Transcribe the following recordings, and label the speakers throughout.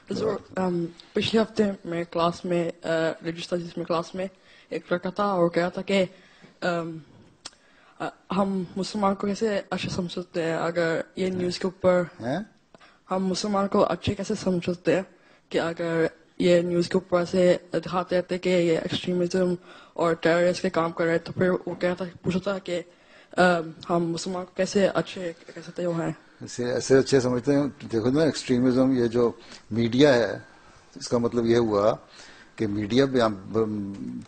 Speaker 1: پچھلے ہفتے میں کلاس میں ریلیجس اسٹڈیز میں کلاس میں ایک لڑکا تھا اور کہہ رہا تھا کہ ہم مسلمان کو کیسے اچھے سمجھ سکتے ہیں اگر یہ نیوز کے اوپر ہم مسلمان کو اچھے کیسے سمجھ سکتے ہیں کہ اگر یہ نیوز کے اوپر سے دکھاتے رہتے کہ یہ ایکسٹریمزم اور ٹیررسٹ کے کام کر رہے ہیں، تو پھر وہ پوچھا تھا کہ ہم مسلمان کو کیسے اچھے کہہ سکتے ہیں.
Speaker 2: ایسے اچھے سمجھتے ہیں. دیکھو نا، ایکسٹریمزم یہ جو میڈیا ہے، اس کا مطلب یہ ہوا کہ میڈیا بیان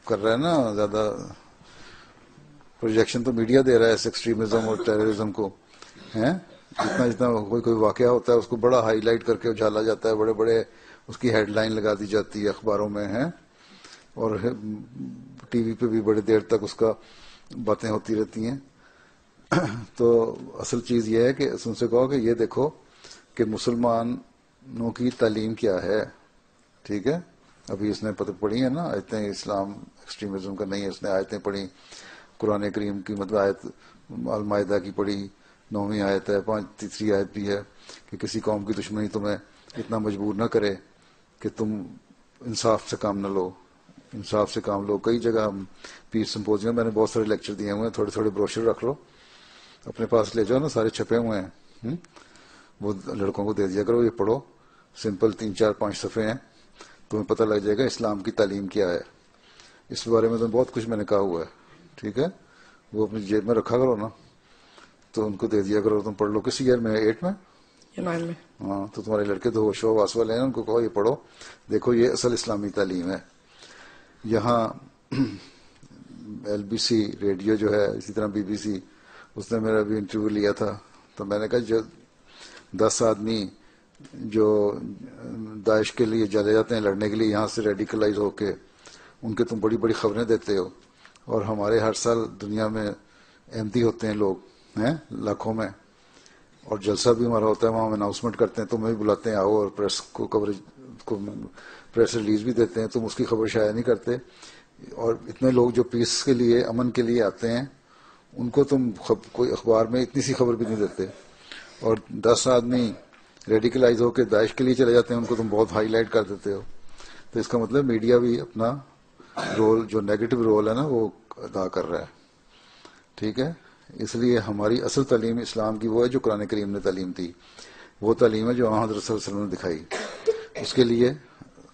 Speaker 2: کر رہا ہے نا، زیادہ پروجیکشن تو میڈیا دے رہا ہے اس ایکسٹریمزم اور ٹیررزم کو. جتنا کوئی واقعہ ہوتا ہے اس کو بڑا ہائی لائٹ کر کے اچھالا جاتا ہے، بڑے بڑے اس کی ہیڈ لائن لگا دی جاتی ہے اخباروں میں، اور ٹی وی پہ بھی بڑی دیر تک اس کا باتیں ہوتی رہتی ہیں. تو اصل چیز یہ ہے کہ ان سے کہو کہ یہ دیکھو کہ مسلمانوں کی تعلیم کیا ہے. ٹھیک ہے، ابھی اس نے پڑھی ہے نا آیتیں، اسلام ایکسٹریمزم کا نہیں ہے، اس نے آیتیں پڑھی قرآن کریم کی، مطلب آیت المائدہ کی پڑھی، 9ویں آیت ہے، 3 آیت بھی ہے کہ کسی قوم کی دشمنی تمہیں اتنا مجبور نہ کرے کہ تم انصاف سے کام نہ لو، انصاف سے کام لو. کئی جگہ ہم پیس سمپوزیم، میں نے بہت سارے لیکچر دیے ہوئے ہیں، تھوڑے تھوڑے بروشر رکھ لو اپنے پاس، لے جاؤ نا، سارے چھپے ہوئے ہیں، وہ لڑکوں کو دے دیا کرو، یہ پڑھو، سمپل 3 4 5 صفحے ہیں، تمہیں پتہ لگ جائے گا اسلام کی تعلیم کیا ہے. اس بارے میں تو بہت کچھ میں نے کہا ہوا ہے. ٹھیک ہے، وہ اپنی جیب میں رکھا کرو نا، تو ان کو دے دیا کرو، تم پڑھ لو. کسی ایئر میں 8 میں
Speaker 1: 9 میں.
Speaker 2: ہاں، تو تمہارے لڑکے تو ہوش و حواس والے ہیں، ان کو کہو یہ پڑھو، دیکھو یہ اصل اسلامی تعلیم ہے. یہاں LBC ریڈیو جو ہے، اسی طرح BBC، اس نے میرا بھی انٹرویو لیا تھا، تو میں نے کہا جو 10 آدمی جو داعش کے لیے چلے جاتے ہیں لڑنے کے لیے یہاں سے ریڈیکلائز ہو کے، ان کے تم بڑی بڑی خبریں دیتے ہو، اور ہمارے ہر سال دنیا میں احمدی ہوتے ہیں لوگ، لاکھوں میں، اور جلسہ بھی ہمارا ہوتا ہے، وہاں ہم اناؤنسمنٹ کرتے ہیں، تمہیں بھی بلاتے ہیں آؤ، اور پریس کو کوریج کو پریس ریلیز بھی دیتے ہیں، تم اس کی خبر شائع نہیں کرتے. اور اتنے لوگ جو پیس کے لیے، امن کے لیے آتے ہیں، ان کو تم کوئی اخبار میں اتنی سی خبر بھی نہیں دیتے. اور 10 آدمی ریڈیکلائز ہو کے داعش کے لیے چلے جاتے ہیں، ان کو تم بہت ہائی لائٹ کر دیتے ہو. تو اس کا مطلب میڈیا بھی اپنا رول، جو نیگیٹو رول ہے نا، وہ ادا کر رہا ہے. ٹھیک ہے، اس لیے ہماری اصل تعلیم اسلام کی وہ ہے جو قرآن کریم نے تعلیم دی، وہ تعلیم ہے جو حضرت صلی اللہ علیہ وسلم نے دکھائی. اس کے لیے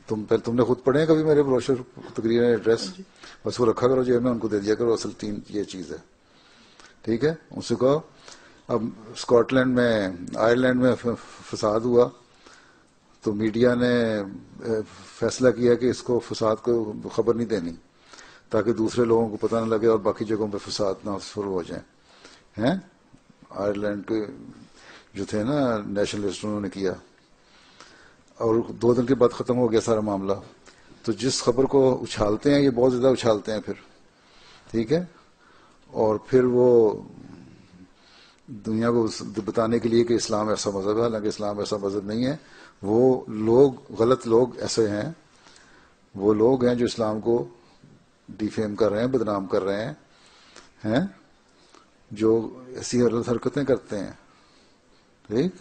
Speaker 2: تم نے خود پڑھے ہیں کبھی میرے بروشر، تقریر ایڈریس، بس وہ رکھا کرو جیب میں، ان کو دے دیا کرو. اصل 3 یہ چیز ہے. ٹھیک ہے، ان سے کہو. اب اسکاٹ لینڈ میں، آئرلینڈ میں فساد ہوا، تو میڈیا نے فیصلہ کیا کہ اس کو فساد کو خبر نہیں دینی، تاکہ دوسرے لوگوں کو پتہ نہ لگے اور باقی جگہوں پہ فساد نہ شروع ہو جائیں. آئرلینڈ کے جو تھے نا نیشنلسٹ، انہوں نے کیا، اور 2 دن کے بعد ختم ہو گیا سارا معاملہ. تو جس خبر کو اچھالتے ہیں، یہ بہت زیادہ اچھالتے ہیں پھر. ٹھیک ہے، اور پھر وہ دنیا کو بتانے کے لیے کہ اسلام ایسا مذہب ہے، حالانکہ اسلام ایسا مذہب نہیں ہے. وہ لوگ، غلط لوگ ایسے ہیں، وہ لوگ ہیں جو اسلام کو ڈیفیم کر رہے ہیں، بدنام کر رہے ہیں، جو ایسی غلط حرکتیں کرتے ہیں. ٹھیک.